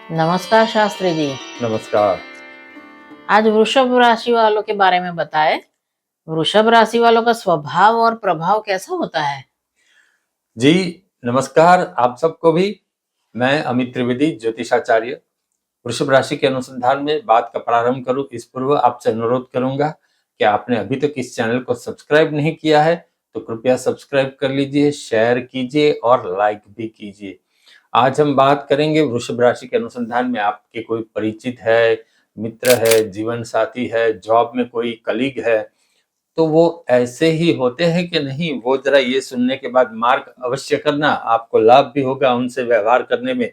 नमस्कार शास्त्री जी। नमस्कार। आज वृषभ राशि वालों के बारे में बताएं। वृषभ राशि वालों का स्वभाव और प्रभाव कैसा होता है? जी नमस्कार आप सबको भी। मैं अमित त्रिवेदी ज्योतिषाचार्य वृषभ राशि के अनुसंधान में बात का प्रारंभ करूं इस पूर्व आपसे अनुरोध करूंगा कि आपने अभी तक इस चैनल को सब्सक्राइब नहीं किया है तो कृपया सब्सक्राइब कर लीजिए, शेयर कीजिए और लाइक भी कीजिए। आज हम बात करेंगे वृषभ राशि के अनुसंधान में आपके कोई परिचित है, मित्र है, जीवन साथी है, जॉब में कोई कलीग है, तो वो ऐसे ही होते हैं कि नहीं, वो जरा ये सुनने के बाद मार्क अवश्य करना, आपको लाभ भी होगा उनसे व्यवहार करने में।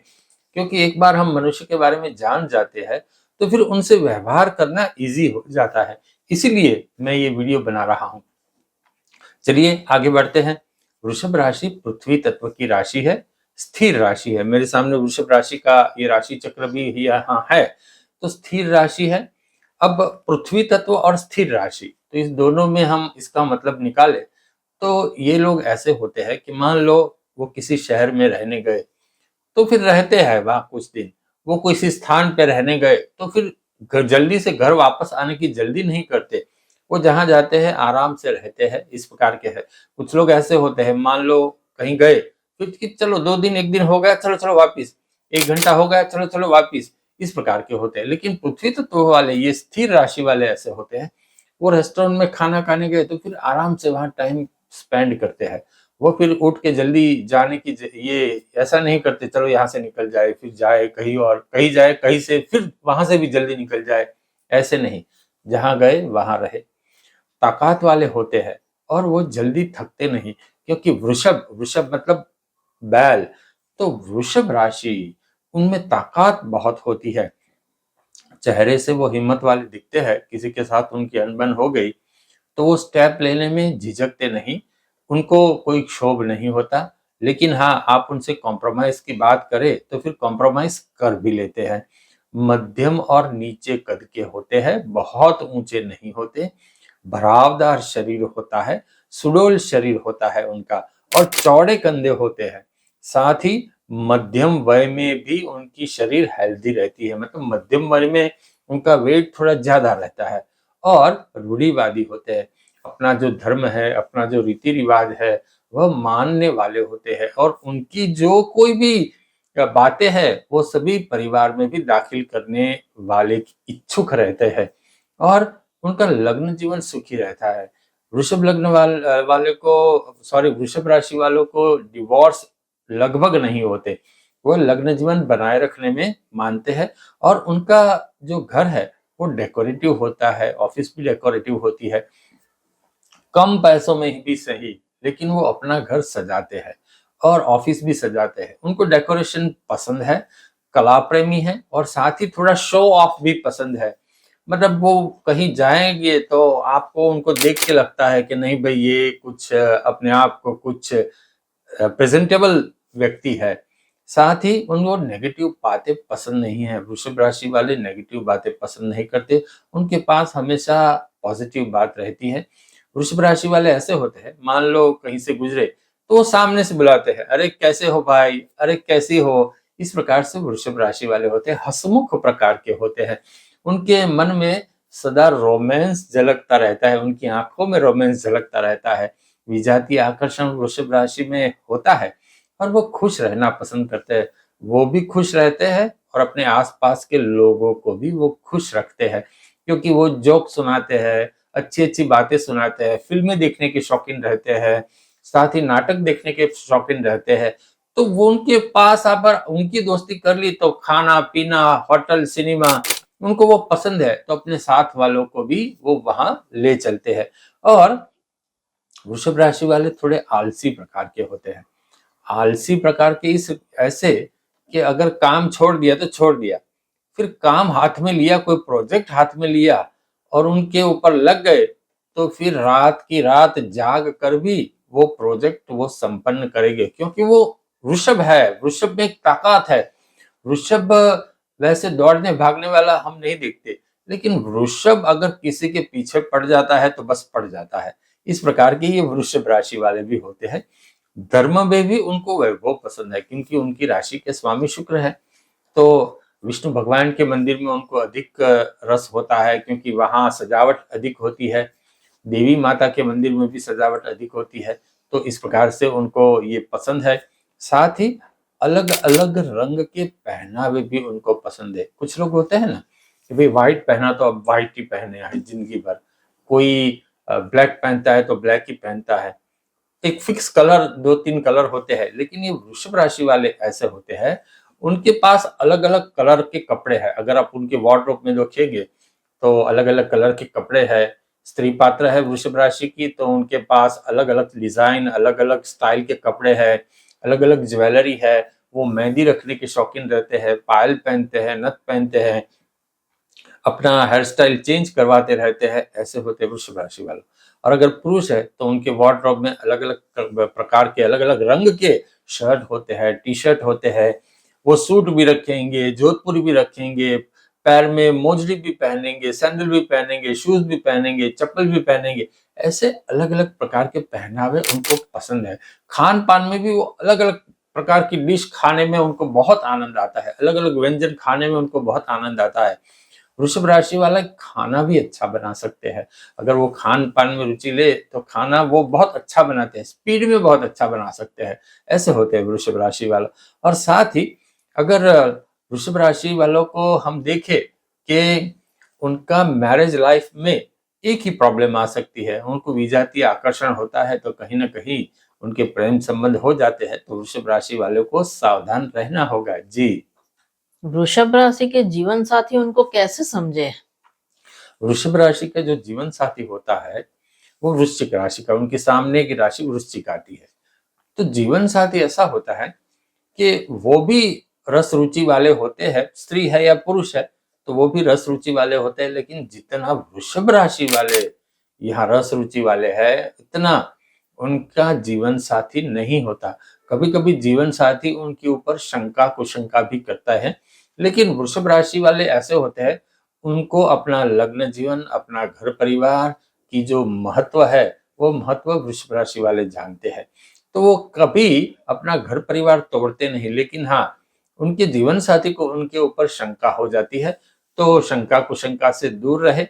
क्योंकि एक बार हम मनुष्य के बारे में जान जाते हैं तो फिर उनसे व्यवहार करना इजी हो जाता है, इसीलिए मैं ये वीडियो बना रहा हूं। चलिए आगे बढ़ते हैं। वृषभ राशि पृथ्वी तत्व की राशि है, स्थिर राशि है। मेरे सामने वृषभ राशि का ये राशि चक्र भी यहाँ है, तो स्थिर राशि है। अब पृथ्वी तत्व और स्थिर राशि, तो इस दोनों में हम इसका मतलब निकाले तो ये लोग ऐसे होते हैं कि मान लो वो किसी शहर में रहने गए तो फिर रहते हैं वहां कुछ दिन, वो किसी स्थान पे रहने गए तो फिर जल्दी से घर वापस आने की जल्दी नहीं करते, वो जहां जाते हैं आराम से रहते हैं, इस प्रकार के हैं। कुछ लोग ऐसे होते हैं, मान लो कहीं गए फिर कि चलो 2 दिन 1 दिन हो गया, चलो चलो वापिस, 1 घंटा हो गया, चलो चलो वापिस, इस प्रकार के होते हैं। लेकिन पृथ्वी तत्व वाले, ये स्थिर राशि वाले ऐसे होते हैं, वो रेस्टोरेंट में खाना खाने गए तो फिर आराम से वहां टाइम स्पेंड करते हैं। वो फिर उठ के जल्दी जाने की ये ऐसा नहीं करते, चलो यहाँ से निकल जाए फिर जाए कहीं और, कहीं जाए कहीं से फिर वहां से भी जल्दी निकल जाए, ऐसे नहीं, जहां गए वहां रहे, ताकत वाले होते हैं और वो जल्दी थकते नहीं। क्योंकि वृषभ, वृषभ मतलब बैल, तो वृषभ राशि उनमें ताकत बहुत होती है। चेहरे से वो हिम्मत वाले दिखते हैं, किसी के साथ उनकी अनबन हो गई तो वो स्टेप लेने में झिझकते नहीं, उनको कोई क्षोभ नहीं होता। लेकिन हाँ, आप उनसे कॉम्प्रोमाइज की बात करें तो फिर कॉम्प्रोमाइज कर भी लेते हैं। मध्यम और नीचे कद के होते हैं, बहुत ऊंचे नहीं होते, भरावदार शरीर होता है, सुडौल शरीर होता है उनका और चौड़े कंधे होते हैं। साथ ही मध्यम वय में भी उनकी शरीर हेल्दी रहती है, मतलब मध्यम वय में उनका वेट थोड़ा ज्यादा रहता है और रूढ़िवादी होते हैं। अपना जो धर्म है, अपना जो रीति रिवाज है, वह मानने वाले होते हैं और उनकी जो कोई भी बातें हैं वो सभी परिवार में भी दाखिल करने वाले इच्छुक रहते हैं और उनका लग्न जीवन सुखी रहता है। वृषभ लग्न वाले को, सॉरी, वृषभ राशि वालों को डिवोर्स लगभग नहीं होते, वो लग्न जीवन बनाए रखने में मानते हैं और उनका जो घर है वो डेकोरेटिव होता है, ऑफिस भी डेकोरेटिव होती है, कम पैसों में भी सही, लेकिन वो अपना घर सजाते हैं और ऑफिस भी सजाते हैं। उनको डेकोरेशन पसंद है, कला प्रेमी है और साथ ही थोड़ा शो ऑफ भी पसंद है। मतलब वो कहीं जाएंगे तो आपको उनको देख के लगता है कि नहीं भाई, ये कुछ अपने आप को कुछ प्रेजेंटेबल व्यक्ति है। साथ ही उनको नेगेटिव बातें पसंद नहीं है, वृषभ राशि वाले नेगेटिव बातें पसंद नहीं करते, उनके पास हमेशा पॉजिटिव बात रहती है। वृषभ राशि वाले ऐसे होते हैं, मान लो कहीं से गुजरे तो वो सामने से बुलाते हैं, अरे कैसे हो भाई, अरे कैसी हो, इस प्रकार से वृषभ राशि वाले होते हैं, हंसमुख प्रकार के होते हैं। उनके मन में सदा रोमांस झलकता रहता है, उनकी आंखों में रोमांस झलकता रहता है। विजातीय आकर्षण वृषभ राशि में होता है और वो खुश रहना पसंद करते हैं। वो भी खुश रहते हैं और अपने आसपास के लोगों को भी वो खुश रखते हैं, क्योंकि वो जोक सुनाते हैं, अच्छी अच्छी बातें सुनाते हैं, फिल्में देखने के शौकीन रहते हैं, साथ ही नाटक देखने के शौकीन रहते हैं। तो वो उनके पास आकर उनकी दोस्ती कर ली तो खाना पीना, होटल, सिनेमा, उनको वो पसंद है तो अपने साथ वालों को भी वो वहां ले चलते हैं। और वृषभ राशि वाले थोड़े आलसी प्रकार के होते हैं। आलसी प्रकार के इस ऐसे कि अगर काम छोड़ दिया तो छोड़ दिया, फिर काम हाथ में लिया, कोई प्रोजेक्ट हाथ में लिया और उनके ऊपर लग गए तो फिर रात की रात जाग कर भी वो प्रोजेक्ट वो संपन्न करेंगे, क्योंकि वो वृषभ है, वृषभ में एक ताकत है। वृषभ वैसे दौड़ने भागने वाला हम नहीं देखते, लेकिन वृषभ अगर किसी के पीछे पड़ जाता है तो बस पड़ जाता है। इस प्रकार के ये वृषभ राशि वाले भी होते हैं। धर्म में भी उनको वैभव पसंद है, क्योंकि उनकी राशि के स्वामी शुक्र है। तो विष्णु भगवान के मंदिर में उनको अधिक रस होता है, क्योंकि वहाँ सजावट अधिक होती है। देवी माता के मंदिर में भी सजावट अधिक होती है, तो इस प्रकार से उनको ये पसंद है। साथ ही अलग अलग रंग के पहनावे भी उनको पसंद है। कुछ लोग होते हैं ना कि भाई व्हाइट पहना तो अब व्हाइट ही पहने हैं जिंदगी भर, कोई ब्लैक पहनता है तो ब्लैक ही पहनता है। एक फिक्स कलर, 2-3 कलर होते हैं। लेकिन ये वृषभ राशि वाले ऐसे होते हैं, उनके पास अलग अलग कलर के कपड़े हैं। अगर आप उनके वार्डरोब में देखेंगे तो अलग अलग कलर के कपड़े हैं। स्त्री पात्र है वृषभ राशि की, तो उनके पास अलग अलग डिजाइन, अलग अलग स्टाइल के कपड़े हैं, अलग अलग ज्वेलरी है। वो मेहंदी रखने के शौकीन रहते हैं, पायल पहनते हैं, नथ पहनते हैं, अपना हेयर स्टाइल चेंज करवाते रहते हैं। ऐसे होते हैं वृषभ राशि वाले। और अगर पुरुष है तो उनके वार्डरोब में अलग अलग प्रकार के, अलग अलग रंग के शर्ट होते हैं, टी शर्ट होते हैं। वो सूट भी रखेंगे, जोधपुरी भी रखेंगे, पैर में मोजड़ी भी पहनेंगे, सैंडल भी पहनेंगे, शूज भी पहनेंगे, चप्पल भी पहनेंगे। ऐसे अलग अलग प्रकार के पहनावे उनको पसंद है। खान पान में भी वो अलग अलग प्रकार की डिश खाने में उनको बहुत आनंद आता है, अलग अलग व्यंजन खाने में उनको बहुत आनंद आता है। वृषभ राशि वाला खाना भी अच्छा बना सकते हैं। अगर वो खान पान में रुचि ले तो खाना वो बहुत अच्छा बनाते हैं, स्पीड में बहुत अच्छा बना सकते हैं। ऐसे होते हैं वृषभ राशि वाला। और साथ ही अगर वृषभ राशि वालों को हम देखें कि उनका मैरिज लाइफ में एक ही प्रॉब्लम आ सकती है, उनको विजातीय आकर्षण होता है, तो कहीं ना कहीं उनके प्रेम संबंध हो जाते हैं। तो वृषभ राशि वालों को सावधान रहना होगा। जी, वृषभ राशि के जीवन साथी उनको कैसे समझे? वृषभ राशि का जो जीवन साथी होता है वो वृश्चिक राशि का, उनके सामने की राशि वृश्चिक आती है। तो जीवन साथी ऐसा होता है कि वो भी रस रुचि वाले होते हैं, स्त्री है या पुरुष है तो वो भी रस रुचि वाले होते हैं। लेकिन जितना वृषभ राशि वाले यहाँ रस रुचि वाले हैं, इतना उनका जीवन साथी नहीं होता। कभी कभी जीवन साथी उनके ऊपर शंका कुशंका भी करता है। लेकिन वृषभ राशि वाले ऐसे होते हैं, उनको अपना लग्न जीवन, अपना घर परिवार की जो महत्व है वो महत्व वृषभ राशि वाले जानते हैं। तो वो कभी अपना घर परिवार तोड़ते नहीं। लेकिन हाँ, उनके जीवन साथी को उनके ऊपर शंका हो जाती है, तो शंका कुशंका से दूर रहे।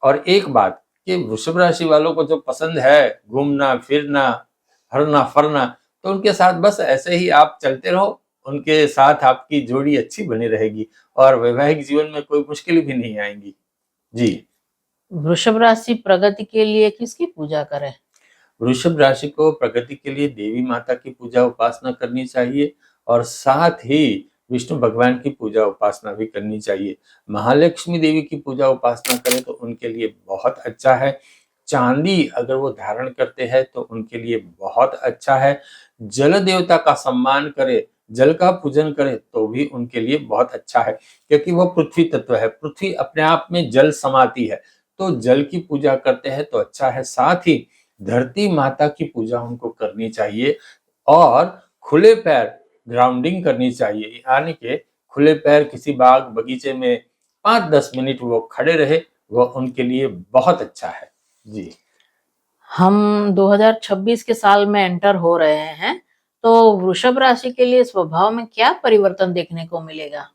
और एक बात कि वृषभ राशि वालों को जो पसंद है घूमना फिरना, हरना फरना, तो उनके साथ बस ऐसे ही आप चलते रहो, उनके साथ आपकी जोड़ी अच्छी बनी रहेगी और वैवाहिक जीवन में कोई मुश्किल भी नहीं आएंगी। जी, वृषभ राशि प्रगति के लिए किसकी पूजा करें? वृषभ राशि को प्रगति के लिए देवी माता की पूजा उपासना करनी चाहिए और साथ ही विष्णु भगवान की पूजा उपासना भी करनी चाहिए। महालक्ष्मी देवी की पूजा उपासना करें तो उनके लिए बहुत अच्छा है। चांदी अगर वो धारण करते हैं तो उनके लिए बहुत अच्छा है। जल देवता का सम्मान करे, जल का पूजन करे तो भी उनके लिए बहुत अच्छा है, क्योंकि वो पृथ्वी तत्व है। पृथ्वी अपने आप में जल समाती है, तो जल की पूजा करते हैं तो अच्छा है। साथ ही धरती माता की पूजा उनको करनी चाहिए और खुले पैर ग्राउंडिंग करनी चाहिए, यानी कि खुले पैर किसी बाग बगीचे में 5-10 मिनट वो खड़े रहे, वो उनके लिए बहुत अच्छा है। जी, हम 2026 के साल में एंटर हो रहे हैं, तो वृषभ राशि के लिए स्वभाव में क्या परिवर्तन देखने को मिलेगा?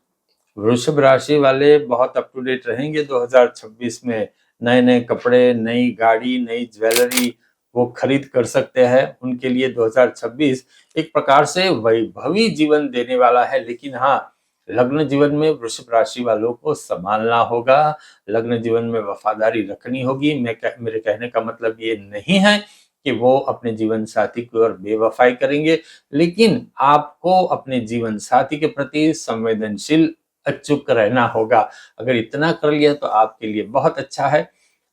वृषभ राशि वाले बहुत अप टू डेट रहेंगे 2026 में। नए नए कपड़े, नई गाड़ी, नई ज्वेलरी वो खरीद कर सकते हैं। उनके लिए 2026 एक प्रकार से वैभवी जीवन देने वाला है। लेकिन हाँ, लग्न जीवन में वृषभ राशि वालों को संभालना होगा, लग्न जीवन में वफादारी रखनी होगी। मेरे कहने का मतलब ये नहीं है कि वो अपने जीवन साथी की ओर बेवफाई करेंगे, लेकिन आपको अपने जीवन साथी के प्रति संवेदनशील अचूक रहना होगा। अगर इतना कर लिया तो आपके लिए बहुत अच्छा है।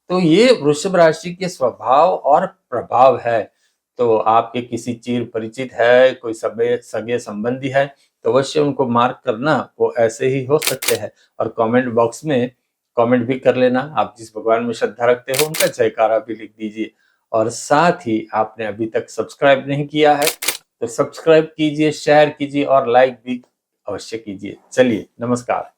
तो ये वृषभ राशि के स्वभाव और प्रभाव है। तो आपके किसी चीर परिचित है, कोई सगे संबंधी है, तो अवश्य उनको मार्क करना। वो ऐसे ही हो सकते हैं। और कमेंट बॉक्स में कमेंट भी कर लेना। आप जिस भगवान में श्रद्धा रखते हो उनका जयकारा भी लिख दीजिए। और साथ ही आपने अभी तक सब्सक्राइब नहीं किया है तो सब्सक्राइब कीजिए, शेयर कीजिए और लाइक भी अवश्य कीजिए। चलिए, नमस्कार।